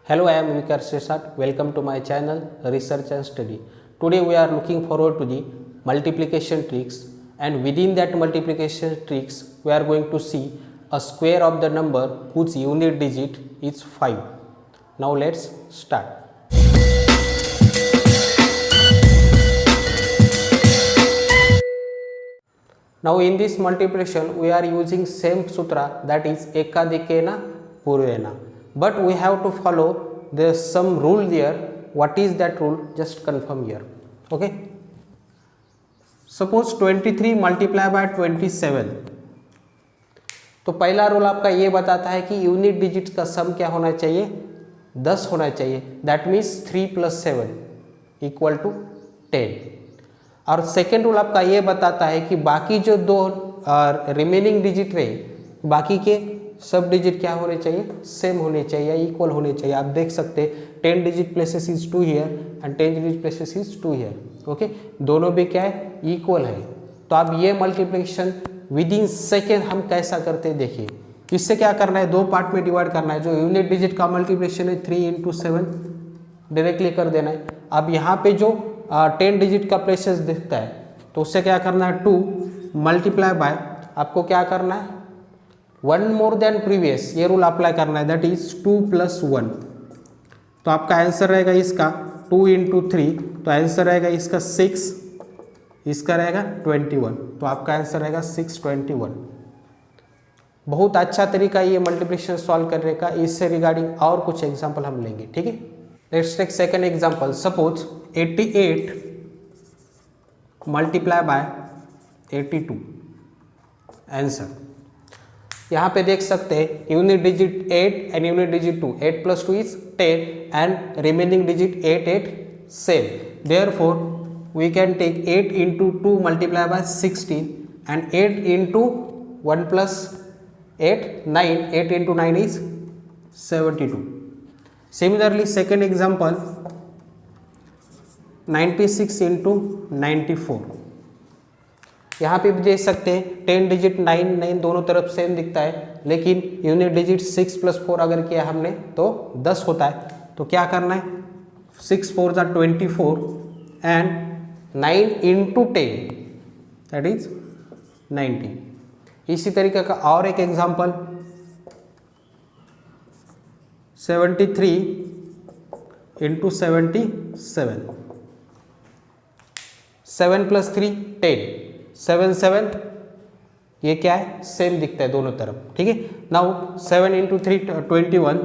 Hello, I am Vikar Sesat. Welcome to my channel Research and Study. Today we are looking forward to the multiplication tricks, and within that multiplication tricks we are going to see a square of the number whose unit digit is 5. Now let's start. Now in this multiplication we are using same sutra, that is ekadikena purvena, but we have to follow there's some rule there. What is that rule? Just confirm here. Okay, suppose 23 multiply by 27, तो पहला rule आपका ये बताता है कि unit digit का सम क्या होना चाहिए, 10 होना चाहिए. That means 3 + 7 equal to 10. और सेकेंड रूल आपका ये बताता है कि बाकी जो दो रिमेनिंग डिजिट रहे, बाकी के सब डिजिट क्या होने चाहिए, सेम होने चाहिए, इक्वल होने चाहिए. आप देख सकते हैं 10 digit places is 2 here and 10 digit places is 2 here. Okay, दोनों भी क्या है, इक्वल है. तो अब ये मल्टीप्लिकेशन विद इन सेकेंड हम कैसा करते हैं देखिए. इससे क्या करना है, दो पार्ट में डिवाइड करना है. जो यूनिट डिजिट का मल्टीप्लिकेशन है 3 × 7 डायरेक्टली कर देना है. अब यहाँ पे जो 10 डिजिट का प्लेसेस दिखता है, तो उससे क्या करना है, 2 मल्टीप्लाई बाय, आपको क्या करना है, 1 मोर देन प्रीवियस, ये रूल अप्लाई करना है. That is 2 + 1. तो आपका आंसर रहेगा इसका 2 × 3, तो आंसर रहेगा इसका 6, इसका रहेगा 21. तो आपका आंसर रहेगा 621. बहुत अच्छा तरीका ये मल्टीप्लिकेशन सॉल्व करने का. इससे रिगार्डिंग और कुछ एग्जांपल हम लेंगे. ठीक है, let's take second example. Suppose 88 multiply by 82. Answer यहाँ पे देख सकते हैं unit digit 8 and unit digit 2. 8 + 2 is 10 and remaining digit 8 8 same. Therefore we can take 8 × 2 multiply by 16 and 8 × 1 + 8 9. 8 × 9 is 72. Similarly, second example 96 × 94. यहाँ पे भी देख सकते हैं 10 डिजिट 9 9 दोनों तरफ सेम दिखता है, लेकिन यूनिट डिजिट 6 + 4 अगर किया हमने तो 10 होता है. तो क्या करना है, 6 × 4 = 24 एंड 9 × 10 दैट इज 90. इसी तरीके का और एक एग्जांपल 73 × 77. 7 + 3 10. 7 7 ये क्या है, सेम दिखता है दोनों तरफ. ठीक है, नाउ 7 × 3 21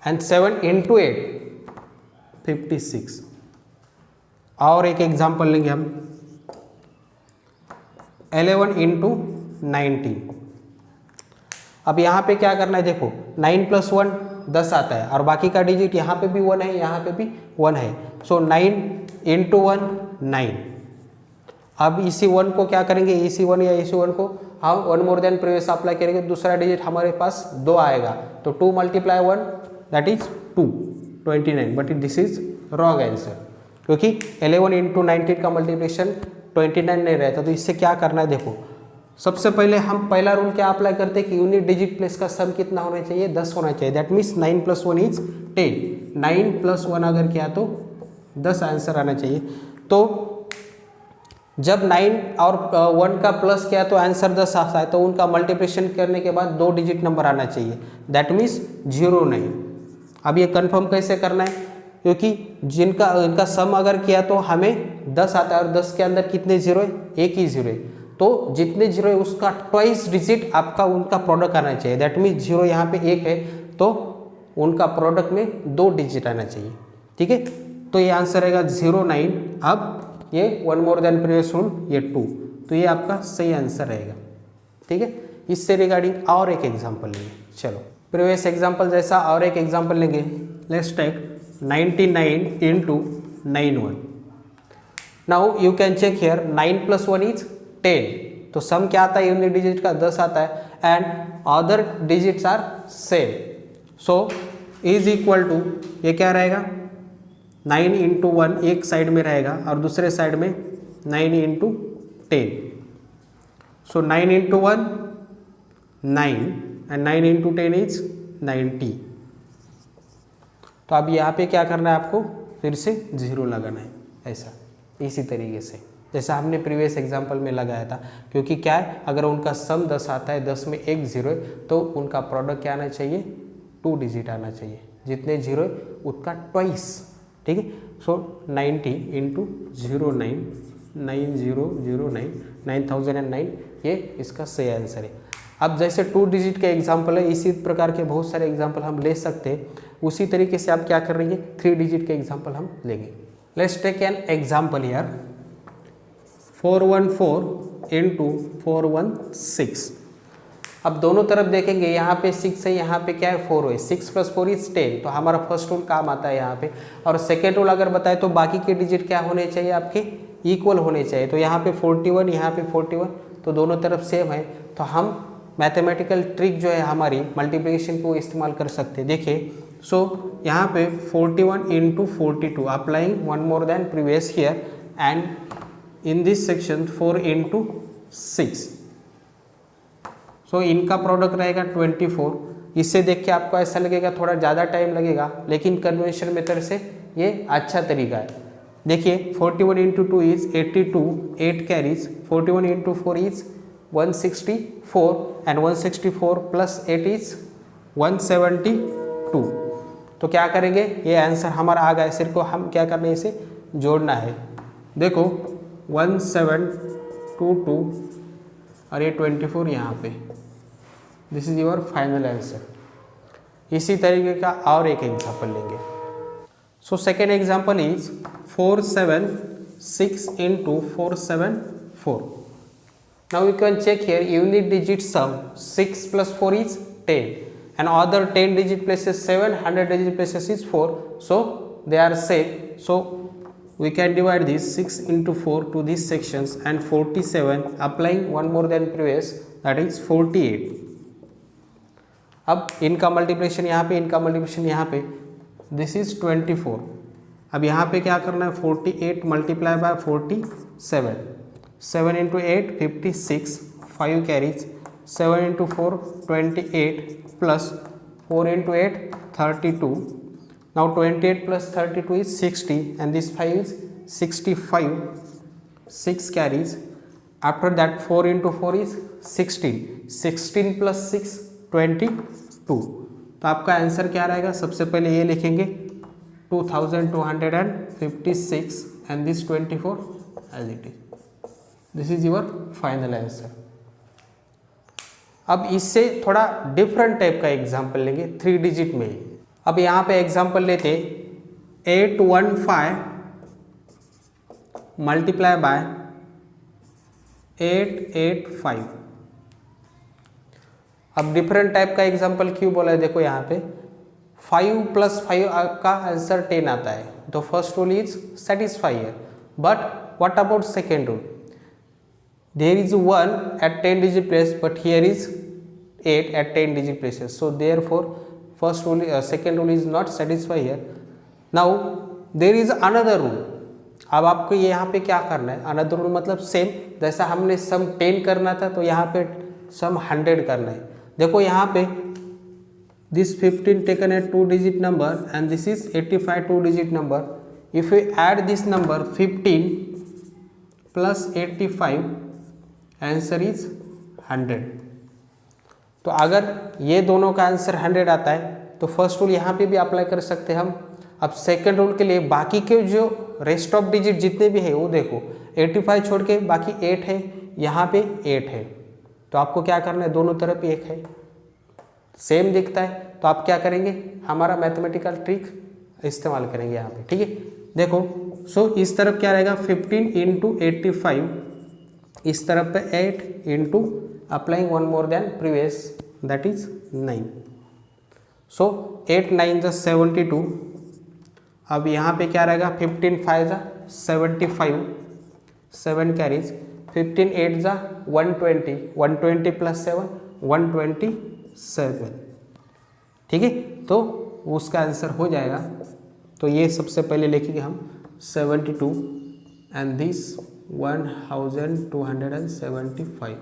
एंड 7 × 8 56. और एक एग्जांपल लेंगे हम 11 × 19. अब यहाँ पे क्या करना है, देखो 9 + 1 10 आता है और बाकी का डिजिट यहाँ पे भी 1 है, यहाँ पे भी 1 है. सो 9 × 1 9. अब इसी 1 को क्या करेंगे, इसी 1 या इसी 1 को हम 1 मोर देन प्रीवियस अप्लाई करेंगे. दूसरा डिजिट हमारे पास 2 आएगा, तो 2 × 1 that is 2 29. But this is wrong answer, क्योंकि 11 × 19 का मल्टीप्लिकेशन 29 नहीं रहता. तो इससे क्या करना है, देखो सबसे पहले हम पहला रूल क्या अप्लाई करते हैं कि यूनिट डिजिट प्लेस का सम कितना होना चाहिए, 10 होना चाहिए. That means 9 + 1 is 10. 9 + 1 अगर किया तो 10 आंसर आना चाहिए. तो जब 9 और 1 का प्लस किया तो आंसर 10 आता है, तो उनका मल्टीप्लिकेशन करने के बाद 2 डिजिट नंबर आना चाहिए. दैट मीन्स 0 नहीं. अब ये कंफर्म कैसे करना है, क्योंकि इनका सम अगर किया तो हमें 10 आता है और 10 के अंदर कितने जीरो है, एक ही जीरो है. तो जितने जीरो है उसका ट्वाइस डिजिट आपका उनका प्रोडक्ट आना चाहिए. दैट मीन्स 0 यहाँ पे 1 है, तो उनका प्रोडक्ट में 2 डिजिट आना चाहिए. ठीक है, तो ये आंसर रहेगा 09. अब ये 1 मोर देन प्रीवियस रूल, ये 2. तो ये आपका सही आंसर रहेगा. ठीक है, इससे रिगार्डिंग और एक एग्जाम्पल लेंगे. चलो प्रीवियस एग्जाम्पल जैसा और एक एग्जाम्पल लेंगे. Let's take 99 × 91. Now you can check here 9 + 1 is 10. तो सम क्या आता है, यूनिट डिजिट का 10 आता है and other digits are same. So is equal to, ये क्या रहेगा, 9 × 1 एक साइड में रहेगा और दूसरे साइड में 9 × 10. सो 9 × 1 9 and 9 × 10 is 90. तो अब यहाँ पे क्या करना है आपको, फिर से 0 लगाना है, ऐसा इसी तरीके से जैसा हमने प्रीवियस एग्जाम्पल में लगाया था। क्योंकि क्या है, अगर उनका सम 10 आता है, 10 में एक 0 है, तो उनका प्रोडक्ट क्या आना चाहिए, 2 डिजिट आना चाहिए। जितने 0 है उसका ट्वाइस, ठीक है। सो 90 इंटू 09 9009 9009, ये इसका सही आंसर है। अब जैसे 2 डिजिट का एग्जाम्पल है, इसी प्रकार के बहुत सारे एग्जाम्पल हम ले सकते हैं। उसी तरीके से आप क्या कर रही है, 3 डिजिट के एग्जाम्पल हम लेंगे। लेट्स टेक एन एग्जाम्पल यार, 414 इंटू 416। अब दोनों तरफ देखेंगे, यहाँ पे 6 है, यहाँ पे क्या है 4 है, 6 + 4 = 10। तो हमारा फर्स्ट रूल काम आता है यहाँ पे। और सेकेंड रूल अगर बताए तो बाकी के डिजिट क्या होने चाहिए, आपके इक्वल होने चाहिए। तो यहाँ पे 41, यहाँ पे 41, तो दोनों तरफ सेम है। तो हम मैथमेटिकल ट्रिक जो है हमारी मल्टीप्लिकेशन को इस्तेमाल कर सकते हैं। देखिए, सो यहाँ पे 41 into 42, applying one more than previous here, and in this section 4 into 6। सो इनका प्रोडक्ट रहेगा 24। इससे देख के आपको ऐसा लगेगा थोड़ा ज़्यादा टाइम लगेगा, लेकिन कन्वेंशन मेथड से ये अच्छा तरीका है। देखिए, 41 into 2 is 82, 8 carries, 41 into 4 is 164, and 164 plus 8 is 172। तो क्या करेंगे, ये आंसर हमारा आ गया। सिर्फ को हम क्या करना है, इसे जोड़ना है। देखो 1722 और ये 24 यहाँ पे, this is your final answer. इसी तरीके का और एक एग्जाम्पल लेंगे। So second example is 476 into 474। Now we can check here unit digit sum 6 + 4 is 10, and other 10 digit places 7, 100 digit places is 4. So they are same. So we can divide this 6 into 4 to these sections, and 47 applying one more than previous, that is 48. अब इनका multiplication यहाँ पे, इनका multiplication यहाँ पे, this is 24। अब यहाँ पे क्या करना है, 48 multiply by 47, 7 into 8 56, 5 carries, 7 into 4 28, plus 4 into 8 32। Now 28 plus 32 is 60, and this 5 is 65, 6 carries. After that 4 into 4 is 16, 16 plus 6 22। तो आपका आंसर क्या रहेगा, सबसे पहले ये लिखेंगे 2256, and this 24 as it is. This is your final answer. अब इससे थोड़ा डिफरेंट टाइप का एग्जाम्पल लेंगे, 3 डिजिट में ही। अब यहाँ पे एग्जाम्पल लेते 815 मल्टीप्लाई बाय 885। अब डिफरेंट टाइप का एग्जाम्पल क्यों बोला है, देखो यहाँ पे 5 + 5 आपका आंसर 10 आता है। तो फर्स्ट रूल इज सेटिस्फाई है, but what about second rule, there is 1 at 10 digit place, but here is 8 at 10 digit places. So therefore first rule, second rule is not satisfy here. Now there is another rule. अब आपको ये यहाँ पे क्या करना है, another rule मतलब same जैसा हमने सम 10 करना था, तो यहाँ पे सम 100 करना है। देखो यहाँ पे this 15 taken a 2 digit number, and this is 85 2 digit number. If we add this number 15 plus 85, answer is 100। तो अगर ये दोनों का आंसर 100 आता है, तो फर्स्ट रूल यहाँ पे भी अप्लाई कर सकते हैं हम। अब सेकंड रूल के लिए बाकी के जो रेस्ट ऑफ डिजिट जितने भी है वो देखो, 85 छोड़ के बाकी 8 है, यहाँ पे 8 है। तो आपको क्या करना है, दोनों तरफ 1 है, सेम दिखता है। तो आप क्या करेंगे, हमारा मैथमेटिकल ट्रिक इस्तेमाल करेंगे यहाँ पे, ठीक है। देखो, सो इस तरफ क्या रहेगा, 15 इंटू 85, इस तरफ पे 8 into applying one more than previous, that is 9। सो 8 9 = 72। अब यहाँ पे क्या रहेगा, 15 5 = 75, 7 कैरीज, 15 8 = 120, 120 प्लस 7 127, ठीक है। तो उसका आंसर हो जाएगा। तो ये सबसे पहले लिखेंगे हम 72, and this 1275,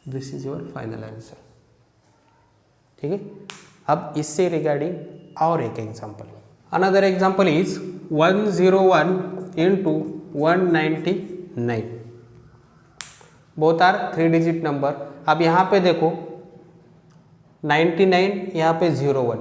this is your final answer, ठीक है। अब इससे रिगार्डिंग और एक example, another example is 101 into 199, both are 3 digit number. अब यहाँ पे देखो 99, यहाँ पे 01,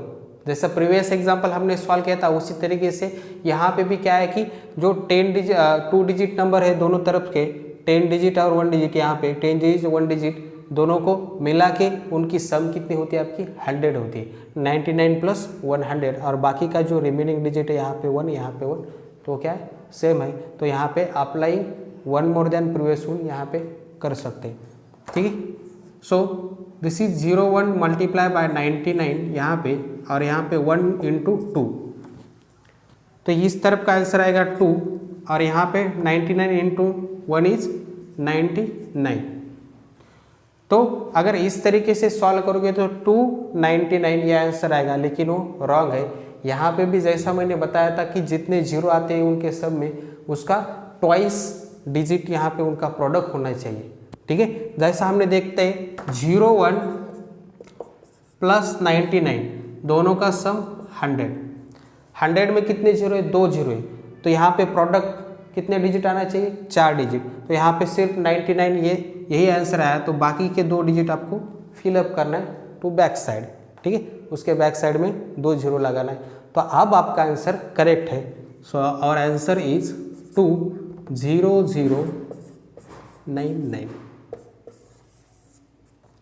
जैसा प्रीवियस एग्जाम्पल हमने सॉल्व किया था उसी तरीके से यहाँ पे भी क्या है कि जो 2 डिजिट नंबर है दोनों तरफ के 10 डिजिट और 1 डिजिट, यहाँ पे 10 डिजिट 1 डिजिट दोनों को मिला के उनकी सम कितनी होती है आपकी 100 होती है, 99 प्लस 100, और बाकी का जो रिमेनिंग डिजिट है यहाँ पे 1 यहाँ पे 1, तो क्या है सेम है। तो यहाँ पे applying 1 more than previous rule यहाँ पे कर सकते हैं, ठीक है। So this is 01 multiply by 99 यहाँ पे, और यहाँ पे 1 इंटू 2, तो इस तरफ का आंसर आएगा 2, और यहाँ पे 99 इंटू 1 इज 99। तो अगर इस तरीके से सॉल्व करोगे तो 299 ये आंसर आएगा, लेकिन वो रॉन्ग है। यहाँ पे भी जैसा मैंने बताया था कि जितने जीरो आते हैं उनके सब में उसका ट्वाइस डिजिट यहाँ पे उनका प्रोडक्ट होना चाहिए, ठीक है। जैसा हमने देखते हैं 01 प्लस 99 दोनों का सम 100, 100 में कितने जीरो है 2 जीरो है, तो यहाँ पे प्रोडक्ट कितने डिजिट आना चाहिए 4 डिजिट, तो यहाँ पे सिर्फ 99 यही आंसर आया, तो बाकी के 2 डिजिट आपको फिलअप करना है टू बैक साइड, ठीक है, उसके बैक साइड में 2 जीरो लगाना है। तो अब आपका आंसर करेक्ट है। So our answer is 20099,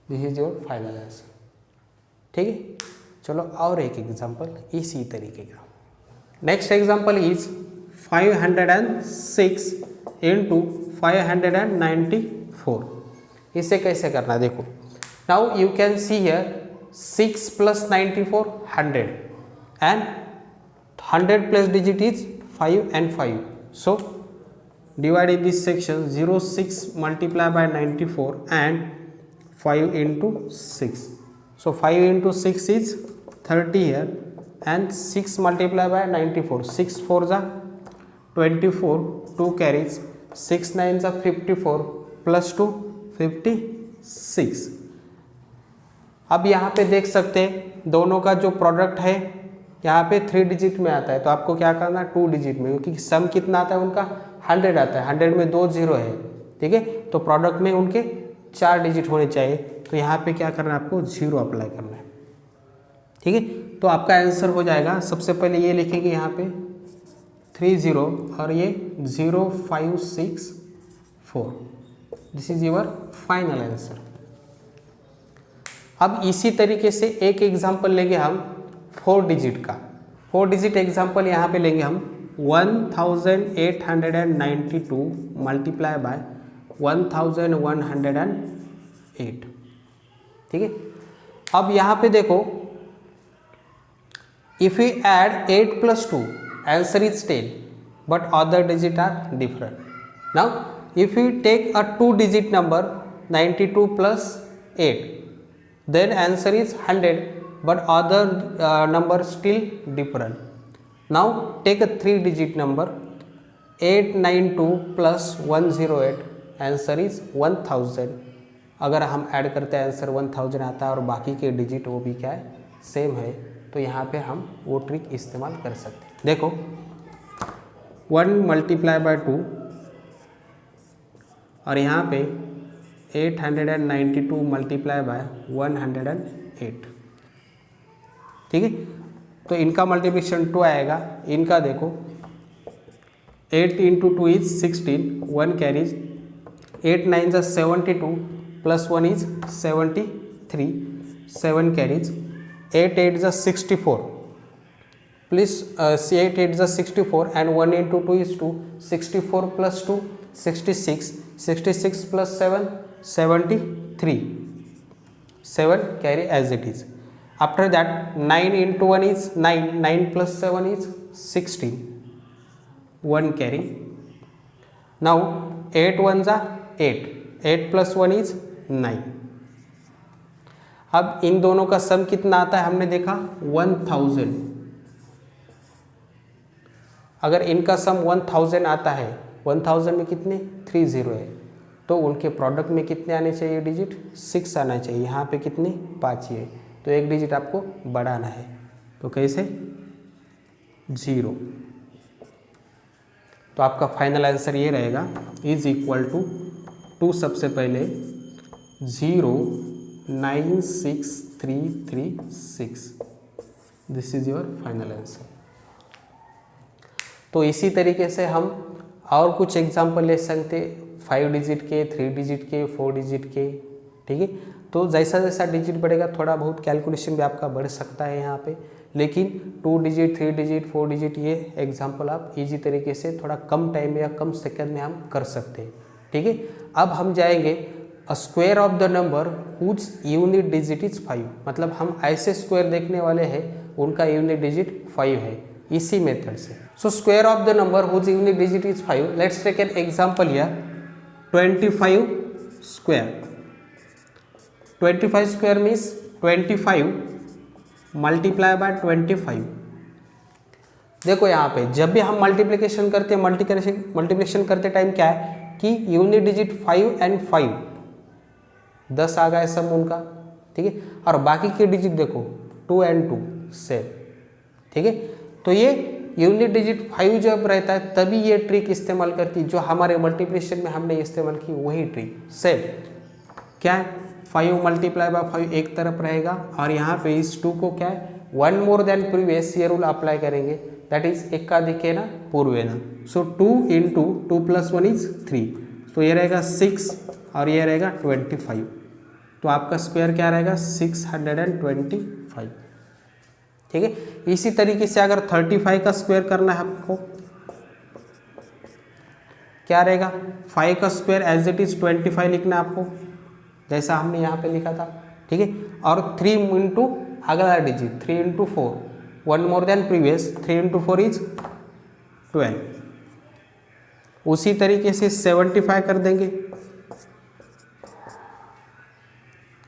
this is your final answer, ठीक है। चलो और एक एग्जांपल इसी तरीके का, नेक्स्ट एग्जांपल इज 506 इंटू 594, इसे कैसे करना देखो। Now you can see here 6 plus 94 100 and 100 plus digit is 5 and 5, so divide in this section 06 multiply by 94 and 5 into 6, so 5 into 6 is 30 here, and 6 multiply by 94, 6 4 जा 24, 2 carries, 6 9 जा 54 plus 2 56। अब यहाँ पे देख सकते हैं दोनों का जो प्रोडक्ट है यहाँ पे 3 डिजिट में आता है, तो आपको क्या करना है 2 डिजिट में, क्योंकि सम कितना आता है उनका 100 आता है, 100 में 2 जीरो है, ठीक है। तो प्रोडक्ट में उनके 4 डिजिट होने चाहिए, तो यहाँ पे क्या करना है आपको 0 अप्लाई करना है, ठीक है। तो आपका आंसर हो जाएगा, सबसे पहले ये लिखेंगे यहाँ पे 30 और ये 0564, this is your final answer. अब इसी तरीके से एक एग्जांपल लेंगे हम 4 डिजिट का, 4 डिजिट एग्जांपल यहाँ पे लेंगे हम 1892 मल्टीप्लाई बाय 1108, ठीक है। अब यहाँ पे देखो if you add 8 plus 2 answer is 10 but other digit are different. Now if you take a 2 digit number 92 plus 8 then answer is 100 but other number still different. Now take a 3 digit number 892 plus 108 answer is 1000. अगर हम add करते हैं answer 1000 आता है और बाकी के digit वो भी क्या है सेम है, तो यहाँ पे हम वो ट्रिक इस्तेमाल कर सकते हैं। देखो 1 मल्टीप्लाई बाय 2 और यहाँ पे 892 मल्टीप्लाई बाय 108, ठीक है। तो इनका मल्टीप्लिकेशन 2 आएगा, इनका देखो 8 into 2 is 16, 1 carries, 8 9 is 72 plus 1 is 73, 7 carries, 8 8 is 64, please 8 8 is 64 and 1 into 2 is 2, 64 plus 2 66, 66 plus 7 73, 7 carry as it is. After that 9 into 1 is 9, 9 plus 7 is 16, 1 carry. Now 8 1s are 8, 8 plus 1 is 9. अब इन दोनों का सम कितना आता है हमने देखा 1000। अगर इनका सम 1000 आता है, 1000 में कितने 3 जीरो है, तो उनके प्रोडक्ट में कितने आने चाहिए डिजिट 6 आना चाहिए, यहाँ पे कितने 5 ही है, तो एक डिजिट आपको बढ़ाना है। तो कैसे 0। तो आपका फाइनल आंसर ये रहेगा इज इक्वल टू 2 सबसे पहले 0,96336। This is your final answer. तो इसी तरीके से हम और कुछ एग्जाम्पल ले सकते, 5 डिजिट के, 3 डिजिट के, 4 डिजिट के, ठीक है। तो जैसा जैसा डिजिट बढ़ेगा थोड़ा बहुत कैलकुलेशन भी आपका बढ़ सकता है यहाँ पे, लेकिन 2 डिजिट, 3 डिजिट, 4 डिजिट ये एग्जाम्पल आप इजी तरीके से थोड़ा कम टाइम में या कम सेकंड में हम कर सकते हैं, ठीक है। अब हम जाएंगे a square of the number whose unit digit is 5, मतलब हम ऐसे स्क्वायर देखने वाले हैं उनका यूनिट डिजिट 5 है, इसी मेथड से। So square of the number whose unit digit is 5, let's take an example here 25 square. 25 square means 25 multiply by 25। देखो यहाँ पे जब भी हम मल्टीप्लिकेशन करते हैं, मल्टीप्लिकेशन करते टाइम क्या है कि यूनिट डिजिट 5 एंड 5 10 आ गए सब उनका, ठीक है। और बाकी के डिजिट देखो 2 एंड 2 7, ठीक है। तो ये यूनिट डिजिट 5 जब रहता है तभी ये ट्रिक इस्तेमाल करती है जो हमारे मल्टीप्लिकेशन में हमने इस्तेमाल की, वही ट्रिक सेम क्या है 5 मल्टीप्लाई बाय 5 एक तरफ रहेगा, और यहाँ पे इस 2 को क्या है 1 मोर देन प्रीवियस ये रूल अप्लाई करेंगे, दैट इज एकाधिके ना पूर्वे ना। सो 2 इंटू 2 + 1 इज 3, तो ये रहेगा 6 और ये रहेगा 25। तो आपका स्क्वायर क्या रहेगा 625, ठीक है। इसी तरीके से अगर 35 का स्क्वायर करना है आपको, क्या रहेगा 5 का स्क्वायर एज इट इज 25 लिखना है आपको, जैसा हमने यहाँ पे लिखा था, ठीक है। और 3 इंटू अगला digit 3 into 4 1 more than previous, 3 into 4 is 12। उसी तरीके से 75 कर देंगे,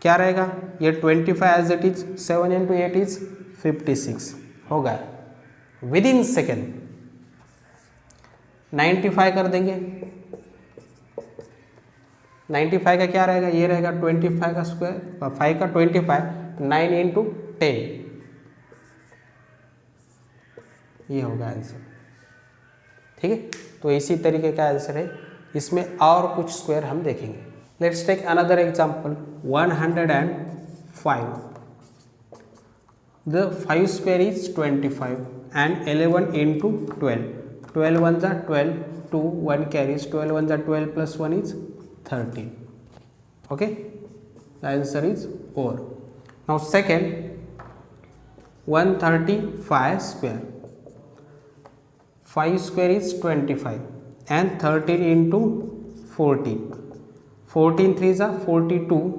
क्या रहेगा ये 25 as it is 7 into 8 is 56 हो गया विद इन सेकेंड। 95 कर देंगे, 95 का क्या रहेगा, ये रहेगा 25 का स्क्वायर 5 का 25 9 इंटू 10, ये होगा आंसर, ठीक है। तो इसी तरीके का आंसर है, इसमें और कुछ स्क्वायर हम देखेंगे। Let's take another example 105। The 5 square is 25 and 11 into 12. 12 ones are 12, 2 1 carries, 12 ones are 12 plus 1 is 13. Okay, the answer is 4. Now second 135 square. 5 square is 25 and 13 into 14. 14 3s are 42,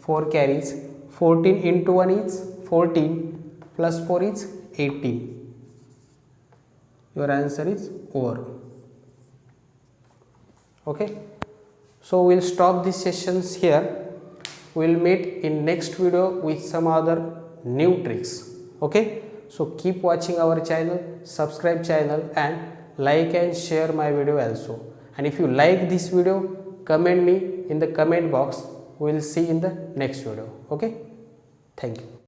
4 carries, 14 into 1 is 14 plus 4 is 18. Your answer is 4. Okay, so we'll stop these sessions here. We'll meet in next video with some other new tricks. Okay, so keep watching our channel, subscribe channel and like and share my video also. And if you like this video, comment me in the comment box. We'll see in the next video. Okay, thank you.